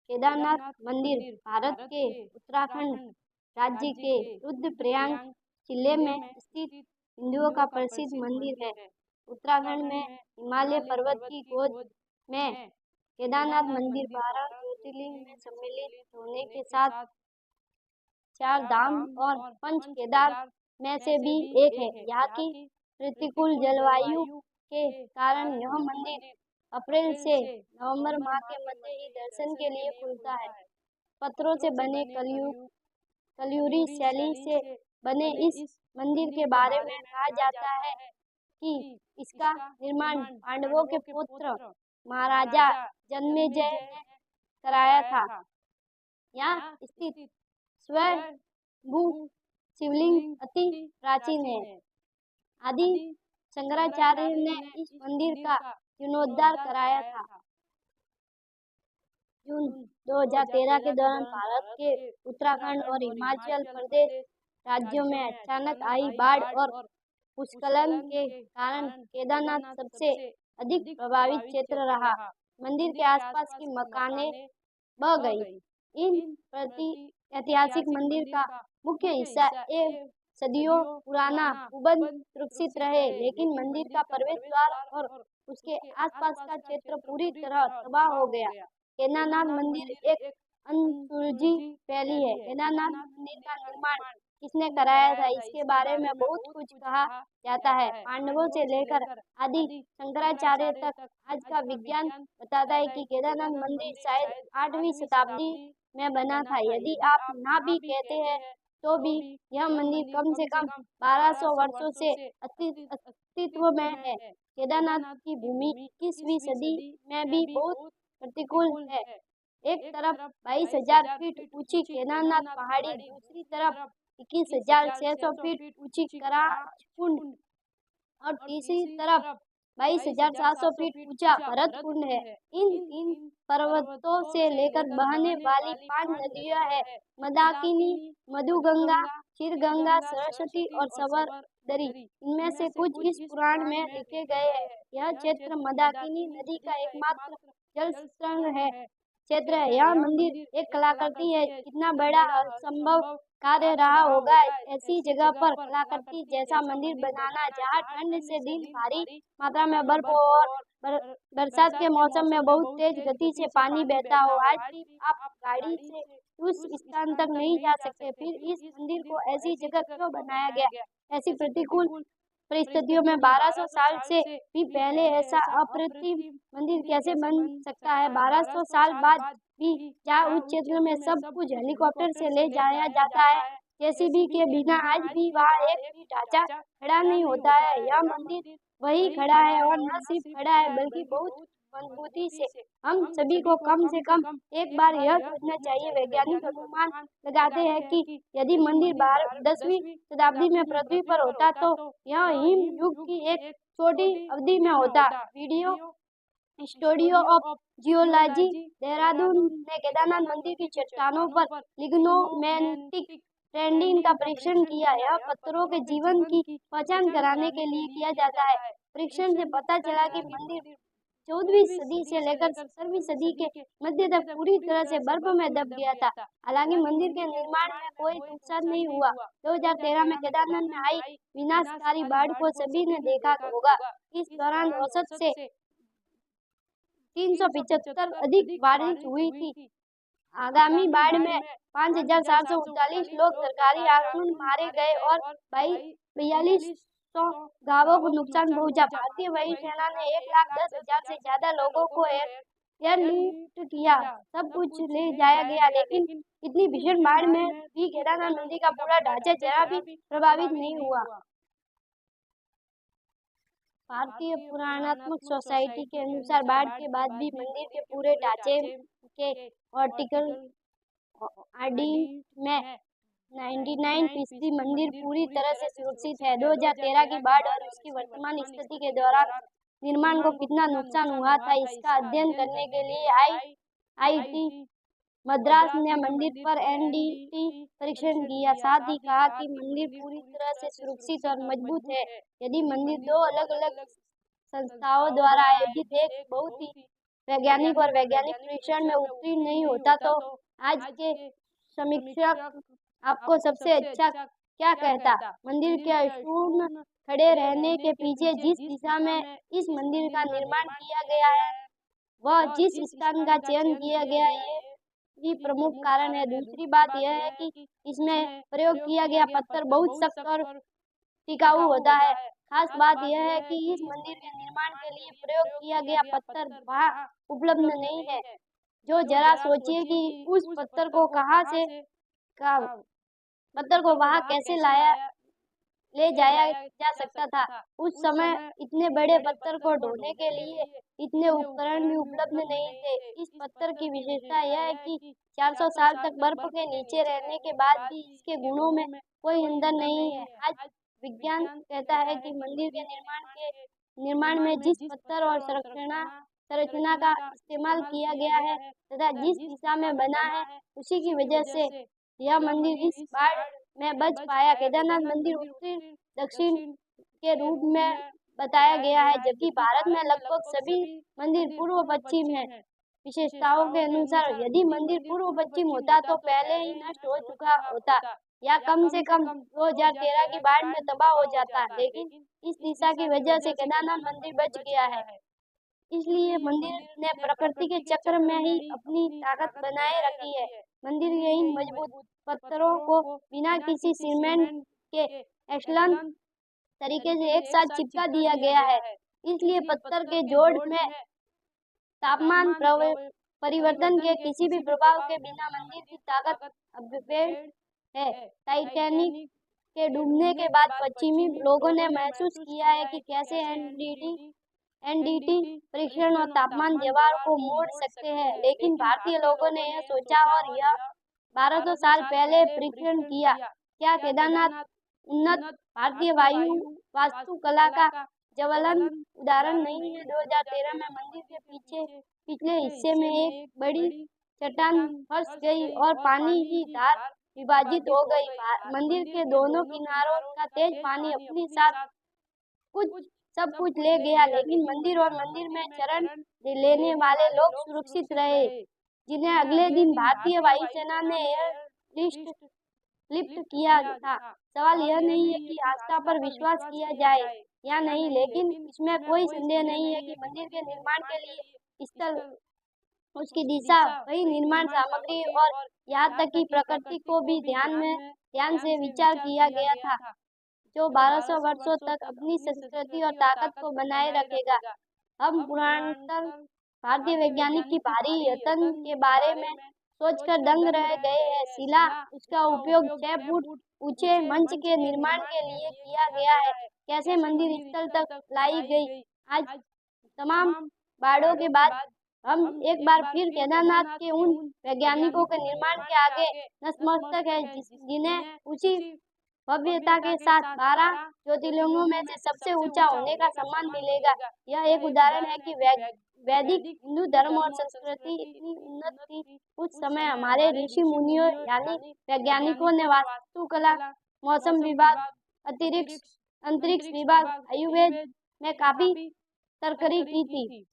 केदारनाथ मंदिर भारत के उत्तराखंड राज्य के रुद्रप्रयाग जिले में स्थित हिंदुओं का प्रसिद्ध मंदिर है। उत्तराखंड में हिमालय पर्वत की गोद में केदारनाथ मंदिर 12 ज्योतिर्लिंग में सम्मिलित होने के साथ 4 धाम और पंच केदार में से भी एक है। यहाँ की प्रतिकूल जलवायु के कारण यह मंदिर अप्रैल से नवंबर माह के मध्य ही दर्शन के लिए खुलता है। पत्थरों से बने कलियुरी शैली से बने इस मंदिर के बारे में कहा जाता है कि इसका निर्माण पांडवों के पुत्र महाराजा जन्मेजय ने कराया था। यहाँ स्थित स्वयंभू शिवलिंग अति प्राचीन है। आदि शंकराचार्य ने इस मंदिर का जीर्णोद्धार कराया था। जून 2013 के दौरान भारत के उत्तराखंड और हिमाचल प्रदेश राज्यों में अचानक आई बाढ़ और भूस्खलन के कारण केदारनाथ सबसे अधिक प्रभावित क्षेत्र रहा। मंदिर के आसपास की मकानें बह गई। इन प्रति ऐतिहासिक मंदिर का मुख्य हिस्सा एक सदियों पुराना भूबंध सुरक्षित रहे, लेकिन मंदिर का प्रवेश द्वार और उसके आसपास का क्षेत्र पूरी तरह तबाह हो गया। केदारनाथ मंदिर एक अनसुलझी पहेली है। केदारनाथ मंदिर का निर्माण किसने कराया था, इसके बारे में बहुत कुछ कहा जाता है। पांडवों से लेकर आदि शंकराचार्य तक आज का विज्ञान बताता है कि केदारनाथ मंदिर शायद 8वीं शताब्दी में बना था। यदि आप ना भी कहते हैं तो भी यह मंदिर कम से कम 1200 वर्षों से अस्तित्व में है। केदारनाथ की भूमि 21वीं सदी में भी बहुत प्रतिकूल है। एक तरफ 22,000 फीट ऊंची केदारनाथ पहाड़ी, दूसरी तरफ 21,600 फीट ऊंची कराच कुंड और तीसरी तरफ 22,700 फीट ऊंचा भरत कुंड है। इन तीन पर्वतों से लेकर बहने वाली 5 नदियां हैं, मंदाकिनी, मधुगंगा, क्षीरगंगा, सरस्वती और सवर्दरी। इनमें से कुछ इस पुराण में लिखे गए हैं। यह क्षेत्र मंदाकिनी नदी का एकमात्र जल क्षेत्र है। यह मंदिर एक कलाकृति है। कितना बड़ा असंभव कार्य रहा होगा ऐसी जगह पर कलाकृति जैसा मंदिर बनाना, जहाँ ठंड से दिन भारी मात्रा में बर्फ हो और बरसात के मौसम में बहुत तेज गति से पानी बहता हो। आज भी आप गाड़ी से उस स्थान तक नहीं जा सकते, फिर इस मंदिर को ऐसी जगह क्यों बनाया गया? ऐसी प्रतिकूल परिस्थितियों में 1200 साल से भी पहले ऐसा अप्रतिम मंदिर कैसे बन सकता है? 1200 साल बाद भी जहाँ उस क्षेत्र में सब कुछ हेलीकॉप्टर से ले जाया जाता है, जेसीबी के बिना आज भी वहाँ एक भी ढांचा खड़ा नहीं होता है। यह मंदिर वही खड़ा है और न सिर्फ खड़ा है बल्कि बहुत मजबूती से। हम सभी को कम से कम एक बार यह सोचना चाहिए। वैज्ञानिक अनुमान लगाते हैं कि यदि मंदिर 10वीं शताब्दी में पृथ्वी पर होता तो यह हिम युग की एक छोटी अवधि में होता। Video studio of geology Dehradun ने केदारनाथ मंदिर की चट्टानों पर लिग्नोमेटिक ट्रेंडिंग का परीक्षण किया। यह पत्थरों के जीवन की पहचान कराने के लिए किया जाता है। परीक्षण से पता चला कि मंदिर 14वीं सदी से लेकर 17वीं सदी के मध्य तक पूरी तरह से बर्फ में दब गया था। हालांकि मंदिर के निर्माण में कोई नुकसान नहीं हुआ। 2013 में केदारनाथ में आई विनाशकारी बाढ़ को सभी ने देखा होगा। इस दौरान औसत से 375 अधिक बारिश हुई थी। आगामी बाढ़ में 5,739 लोग सरकारी आंकड़ों मारे गए और 4200 गांवों को नुकसान पहुंचा। भारतीय वायुसेना ने 1,10,000 से ज्यादा लोगों को एयरलिफ्ट किया। सब कुछ ले जाया गया, लेकिन इतनी भीषण बाढ़ में भी केदारनाथ मंदिर का पूरा ढांचा जरा भी प्रभावित नहीं हुआ। भारतीय पुराणात्मक सोसाइटी के अनुसार बाढ़ के बाद भी मंदिर के पूरे ढांचे के वर्टिकल ऑडिट में 99% मंदिर पूरी तरह से सुरक्षित है। 2013 की बाढ़ और उसकी वर्तमान स्थिति के दौरान निर्माण को कितना नुकसान हुआ था, इसका अध्ययन करने के लिए आईआईटी मद्रास ने मंदिर पर एनडीटी परीक्षण किया। साथ ही कहा कि मंदिर पूरी तरह से सुरक्षित और मजबूत है। यदि मंदिर 2 अलग-अलग संस्थाओं द्वारा आयोजित एक बहुत ही वैज्ञानिक और वैज्ञानिक परीक्षण में उत्तीर्ण नहीं होता तो आज के समीक्षक आपको सबसे अच्छा क्या कहता? मंदिर के अपूर्ण खड़े रहने के पीछे जिस दिशा में इस मंदिर का निर्माण किया गया है, वह जिस स्थान का चयन किया गया है, ये प्रमुख कारण है। दूसरी बात यह है कि इसमें प्रयोग किया गया पत्थर बहुत सख्त और टिकाऊ होता है। खास बात यह है कि इस मंदिर के निर्माण के लिए प्रयोग किया गया पत्थर वहाँ उपलब्ध नहीं है। जो जरा सोचिए कि उस पत्थर को वहाँ कैसे ले जाया जा सकता था। उस समय इतने बड़े पत्थर को ढोने के लिए इतने उपकरण भी उपलब्ध नहीं थे। इस पत्थर की विशेषता यह है कि 400 साल तक बर्फ के नीचे रहने के बाद भी इसके गुणों में कोई अंतर नहीं है। आज विज्ञान कहता है कि मंदिर के निर्माण में जिस पत्थर और संरचना का इस्तेमाल किया गया है तथा जिस दिशा में बना है, उसी की वजह से यह मंदिर इस बाढ़ में बच पाया। केदारनाथ मंदिर उत्तर दक्षिण के रूप में बताया गया है, जबकि भारत में लगभग सभी मंदिर पूर्व पश्चिम हैं। विशेषताओं के अनुसार यदि मंदिर पूर्व पश्चिम होता तो पहले ही नष्ट हो चुका होता या कम से कम 2013 की बाढ़ में तबाह हो जाता, लेकिन इस दिशा की वजह से केदारनाथ मंदिर बच गया है। इसलिए मंदिर ने प्रकृति के चक्र में ही अपनी ताकत बनाए रखी है। मंदिर के इन मजबूत पत्थरों को बिना किसी सीमेंट के एक्सलन तरीके से एक साथ चिपका दिया गया है। इसलिए पत्थर के जोड़ में तापमान परिवर्तन के किसी भी प्रभाव के बिना मंदिर की ताकत अभेद्य है। टाइटैनिक के डूबने के बाद पश्चिमी लोगों ने महसूस किया है कि कैसे एनडीटी परीक्षण और तापमान दीवार को मोड़ सकते हैं, लेकिन भारतीय लोगों ने यह सोचा और यह 1200 साल पहले परीक्षण किया। क्या केदारनाथ उन्नत भारतीय वास्तुकला का ज्वलंत उदाहरण नहीं है? 2013 में मंदिर के पिछले हिस्से में एक बड़ी चट्टान फंस गई और पानी की धार विभाजित हो गई। मंदिर के दोनों किनारों का तेज पानी अपने साथ सब कुछ ले गया, लेकिन मंदिर और मंदिर में शरण लेने वाले लोग सुरक्षित रहे, जिन्हें अगले दिन भारतीय वायुसेना ने लिफ्ट किया था। सवाल यह नहीं है कि आस्था पर विश्वास किया जाए या नहीं, लेकिन इसमें कोई संदेह नहीं है कि मंदिर के निर्माण के लिए स्थल, उसकी दिशा, वही निर्माण सामग्री और यहाँ तक कि प्रकृति को भी ध्यान से विचार किया गया था, जो 1200 वर्षों तक अपनी संस्कृति और ताकत को बनाए रखेगा। हम पुरातन भारतीय वैज्ञानिक की भारी यत्न के बारे में सोचकर दंग रह गए हैं। शिला, उसका उपयोग 6 फुट ऊंचे मंच के निर्माण के लिए किया गया है। कैसे मंदिर स्थल तक लाई गई। आज तमाम बाढ़ों के बाद हम एक बार फिर केदारनाथ के उन वैज्ञानिकों के निर्माण के आगे नतमस्तक है, जिन्हें उसी भव्यता के साथ 12 ज्योतिर्लिंगों में से सबसे ऊंचा होने का सम्मान मिलेगा। यह एक उदाहरण है कि वैदिक हिंदू धर्म और संस्कृति इतनी उन्नत थी उस समय। हमारे ऋषि मुनियों यानी वैज्ञानिकों ने वास्तुकला, मौसम विभाग, अंतरिक्ष विभाग, आयुर्वेद में काफी तरक्की की थी।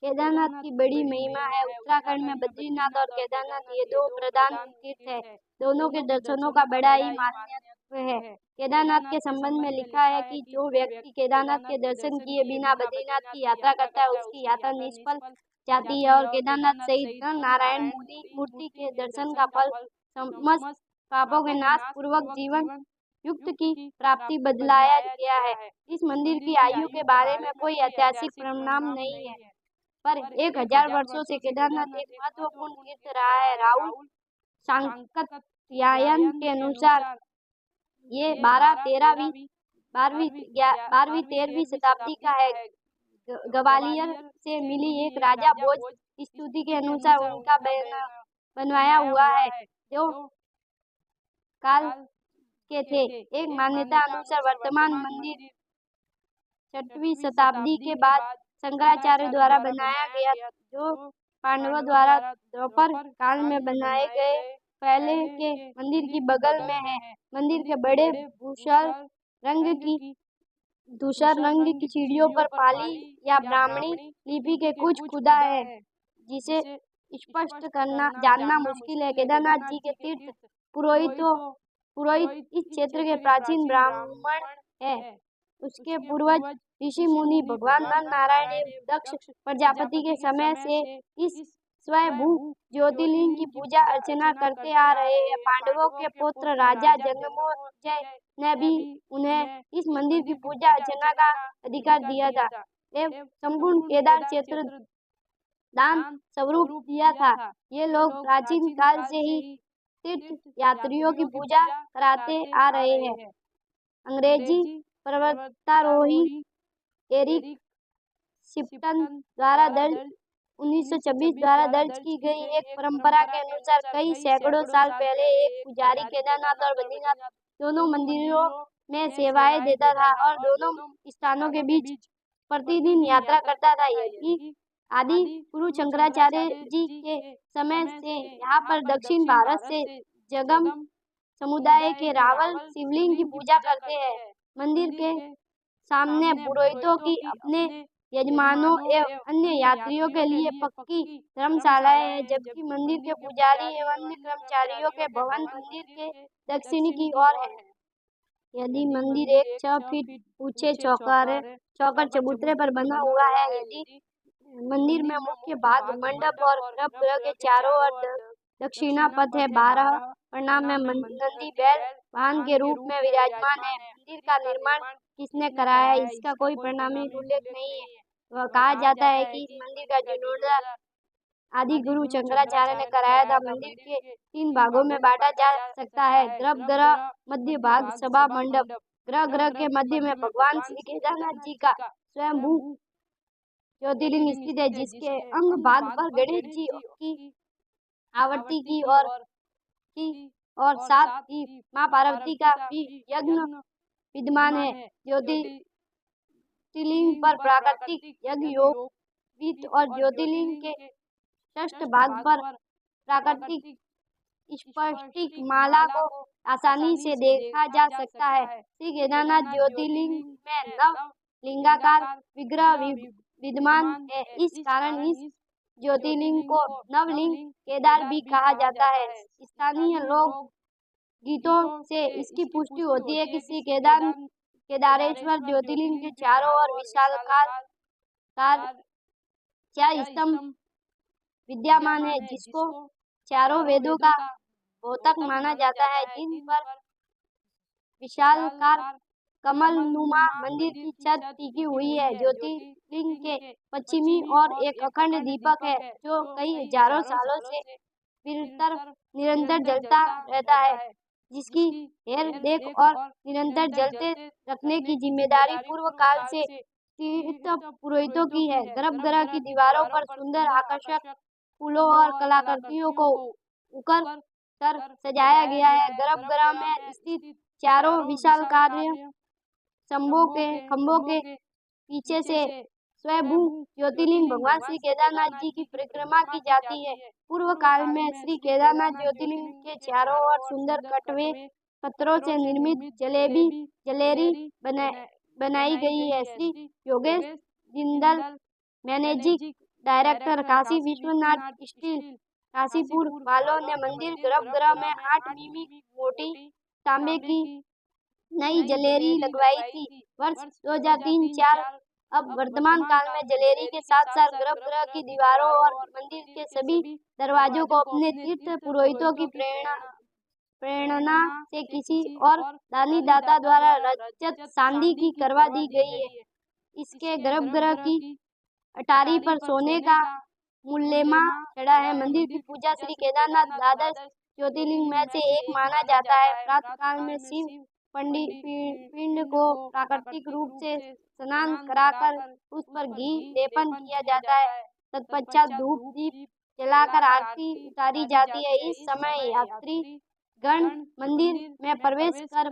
केदारनाथ की बड़ी महिमा है। उत्तराखंड में बद्रीनाथ और केदारनाथ ये 2 प्रधान तीर्थ है। दोनों के दर्शनों का बड़ा ही महत्व है। केदारनाथ के संबंध में लिखा है कि जो व्यक्ति केदारनाथ के दर्शन किए बिना बद्रीनाथ की यात्रा करता है, उसकी यात्रा निष्फल जाती है। और केदारनाथ सहित नारायण मूर्ति के दर्शन का फल समस्त पापों के नाश पूर्वक जीवन युक्त की प्राप्ति बदलाया गया है। इस मंदिर की आयु के बारे में कोई ऐतिहासिक प्रमाण नहीं है, पर 1000 वर्षों से केदारनाथ एक महत्वपूर्ण तीर्थ रहा है। राहुल सांकत्यायन के अनुसार ये 12वीं-13वीं शताब्दी का है। ग्वालियर से मिली एक राजा भोज स्तुति के अनुसार उनका बनवाया हुआ है, जो काल के थे। एक मान्यता अनुसार वर्तमान मंदिर 6वीं शताब्दी के बाद शंकराचार्य द्वारा बनाया गया, जो पांडवों द्वारा द्वापर काल में बनाए गए पहले के मंदिर की बगल में है। मंदिर के बड़े भूषण रंग की धूसर रंग की सीढ़ियों पर पाली या ब्राह्मणी लिपि के कुछ खुदा है जिसे स्पष्ट करना जानना मुश्किल है। केदारनाथ जी के तीर्थ पुरोहित इस क्षेत्र के प्राचीन ब्राह्मण है। उसके पूर्वज ऋषि मुनि भगवान नर नारायण एवं दक्ष प्रजापति के समय से इस स्वयंभू ज्योतिर्लिंग की पूजा अर्चना करते आ रहे हैं। पांडवों के पुत्र राजा जन्मेजय ने भी उन्हें इस मंदिर की पूजा अर्चना का अधिकार दिया था एवं संपूर्ण केदार क्षेत्र दान स्वरूप दिया था। ये लोग प्राचीन काल से ही तीर्थ यात्रियों की पूजा कराते आ रहे हैं। अंग्रेजी पर्वतारोही एरिक शिप्टन द्वारा दर्ज 1926 द्वारा दर्ज की गई एक परंपरा के अनुसार कई सैकड़ों साल पहले एक पुजारी केदारनाथ और बद्रीनाथ दोनों मंदिरों में सेवाएं देता था और दोनों स्थानों के बीच प्रतिदिन यात्रा करता था। यदि आदि गुरु शंकराचार्य जी के समय से यहाँ पर दक्षिण भारत से जगम समुदाय के रावल शिवलिंग की पूजा करते हैं। मंदिर के सामने पुरोहितों की अपने यजमानों एवं अन्य यात्रियों के लिए पक्की धर्मशालाएं हैं, जबकि मंदिर के पुजारी एवं अन्य कर्मचारियों के भवन मंदिर के दक्षिण की ओर है। यदि मंदिर एक 6 फीट ऊंचे चौकर चबूतरे पर बना हुआ है। यदि मंदिर में मुख्य भाग मंडप और गर्भगृह के चारों ओर दक्षिणा पथ है। 12 प्रणाम में नंदी बैल वाहन के रूप में विराजमान है। मंदिर का निर्माण किसने कराया, इसका कोई प्रमाणिक उल्लेख नहीं है। वह कहा जाता है कि इस मंदिर का जीर्णोद्धार आदि गुरु शंकराचार्य ने कराया था। मंदिर के 3 भागों में बांटा जा सकता है। गर्भगृह, मध्य भाग सभा मंडप। गर्भगृह के मध्य में भगवान श्री केदारनाथ जी का स्वयंभू ज्योतिर्लिंग स्थित है, जिसके अंग भाग पर गणेश जी की आवर्ती की और साथ ही मां पार्वती का भी यज्ञ विद्यमान है। ज्योतिर्लिंग पर प्राकृतिक यज्ञ योग और ज्योतिर्लिंग के षष्ठ भाग पर प्राकृतिक स्फटिक माला को आसानी से देखा जा सकता है। श्री केदारनाथ ज्योतिर्लिंग में नव लिंगाकार विग्रह विद्यमान है। इस कारण इस ज्योतिर्लिंग को नवलिंग केदार भी कहा जाता है। स्थानीय लोक गीतों से इसकी पुष्टि होती है कि श्री केदारेश्वर ज्योतिर्लिंग के चारों ओर विशालकाय 4 स्तंभ विद्यमान है, जिसको चारों वेदों का द्योतक माना जाता है, जिन पर विशालकार कमलनुमा मंदिर की छत टिकी हुई है। ज्योतिर्लिंग के पश्चिमी ओर एक अखंड दीपक है, जो कई हजारों सालों से निरंतर जलता रहता है, जिसकी हेर देख और निरंतर जलते रखने की जिम्मेदारी पूर्व काल से तीर्थ पुरोहितों की है। गर्भगृह की दीवारों पर सुंदर आकर्षक फूलों और कलाकृतियों को उकर कर सजाया गया है। गर्भगृह में स्थित चारों विशालकाय खंभों के पीछे से स्वयंभू ज्योतिर्लिंग भगवान श्री केदारनाथ जी की परिक्रमा की जाती है। पूर्व काल में श्री केदारनाथ ज्योतिर्लिंग के चारों ओर सुंदर कटवे पत्थरों से निर्मित जलेरी बनाई गई है। Shri Yogesh Jindal, managing director, Kashi Vishwanath steel Kashipur वालों ने मंदिर गर्भगृह में 8 मिमी मोटी तांबे की नई जलेरी लगवाई थी। वर्ष 2003-04 अब वर्तमान काल में जलेरी के साथ साथ गर्भगृह की दीवारों और मंदिर के सभी दरवाजों को अपने तीर्थ पुरोहितों की प्रेरणा से किसी और दानी दाता द्वारा रजत सांधी की करवा दी गई है। इसके गर्भगृह की अटारी पर सोने का मूल्यमा चढ़ा है। मंदिर की पूजा श्री केदारनाथ द्वादश ज्योतिर्लिंग में से एक माना जाता है। प्रातः काल में शिव पिंड को प्राकृतिक रूप से स्नान कराकर उस पर घी लेपन किया जाता है। तत्पश्चात धूप दीप जलाकर आरती उतारी जाती है। इस समय यात्री गण मंदिर में प्रवेश कर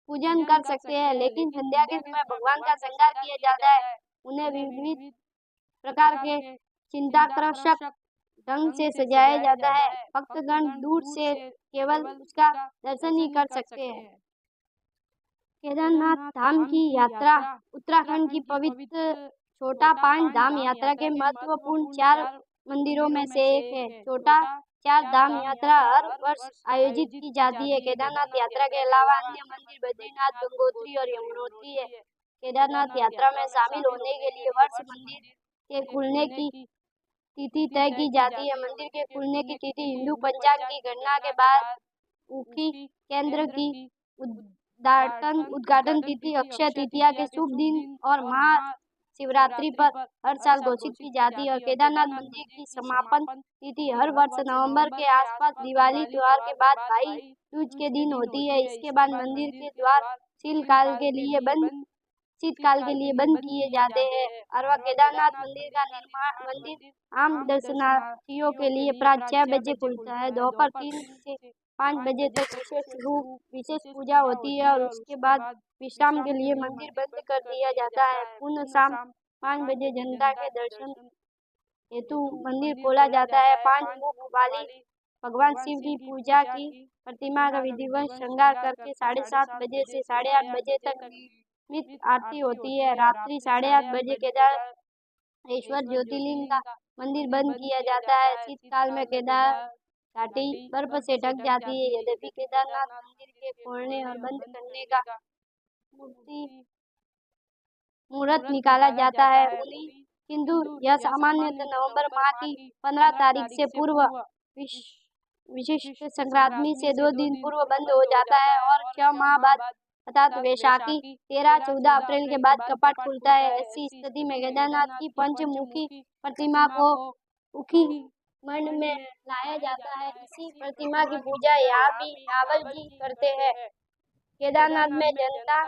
पूजन कर सकते हैं, लेकिन संध्या के समय भगवान का श्रृंगार किया जाता है। उन्हें विविध प्रकार के चिंताकर्षक ढंग से सजाया जाता है। भक्तगण दूर से केवल उसका दर्शन ही कर सकते हैं। केदारनाथ धाम की यात्रा उत्तराखंड की पवित्र छोटा पांच धाम यात्रा के महत्वपूर्ण 4 मंदिरों में से एक है। छोटा 4 धाम यात्रा हर वर्ष आयोजित की जाती है। केदारनाथ यात्रा के अलावा अन्य मंदिर बद्रीनाथ, गंगोत्री और यमुनोत्री है। केदारनाथ यात्रा में शामिल होने के लिए वर्ष मंदिर के खुलने की तिथि तय की जाती है। मंदिर के खुलने की तिथि हिंदू पंचांग की गणना के बाद उखी केंद्र की उद्घाटन तिथि अक्षय तृतीया के शुभ दिन और महाशिवरात्रि पर हर साल घोषित की जाती है। और केदारनाथ मंदिर की समापन तिथि हर वर्ष नवंबर के आसपास दिवाली त्योहार के बाद भाई दूज के दिन होती है। इसके बाद मंदिर के द्वार शीतकाल के लिए बंद किए जाते हैं। और वह केदारनाथ मंदिर आम दर्शनार्थियों के लिए प्रातः 6 बजे खुलता है। दोपहर 3 से 5 बजे तक विशेष पूजा होती है और उसके बाद विश्राम के लिए मंदिर बंद कर दिया जाता है। पुनः शाम 5 बजे जनता के दर्शन हेतु मंदिर खोला जाता है। 5 मुख वाली भगवान शिव की पूजा की प्रतिमा का विधिवत श्रृंगार करके 7:30 बजे से 8:30 बजे तक नियमित आरती होती है। रात्रि 8:30 बजे केदारेश्वर ज्योतिर्लिंग का मंदिर बंद किया जाता है। शीतकाल में केदार घाटी बर्फ से ढक जाती है। यद्यपि केदारनाथ मंदिर के खोलने और बंद करने का मुहूर्त निकाला जाता है, किंतु यह सामान्यतः नवंबर माह की 15 तारीख से पूर्व विशिष्ट संक्रांति से 2 दिन पूर्व बंद हो जाता है और 6 माह बाद अर्थात वैशाखी 13-14 अप्रैल के बाद कपाट खुलता है। ऐसी स्थिति में केदारनाथ की पंचमुखी प्रतिमा को उखी मंड में लाया जाता है। इसी प्रतिमा की पूजा यहाँ भी नावल जी करते हैं। केदारनाथ में जनता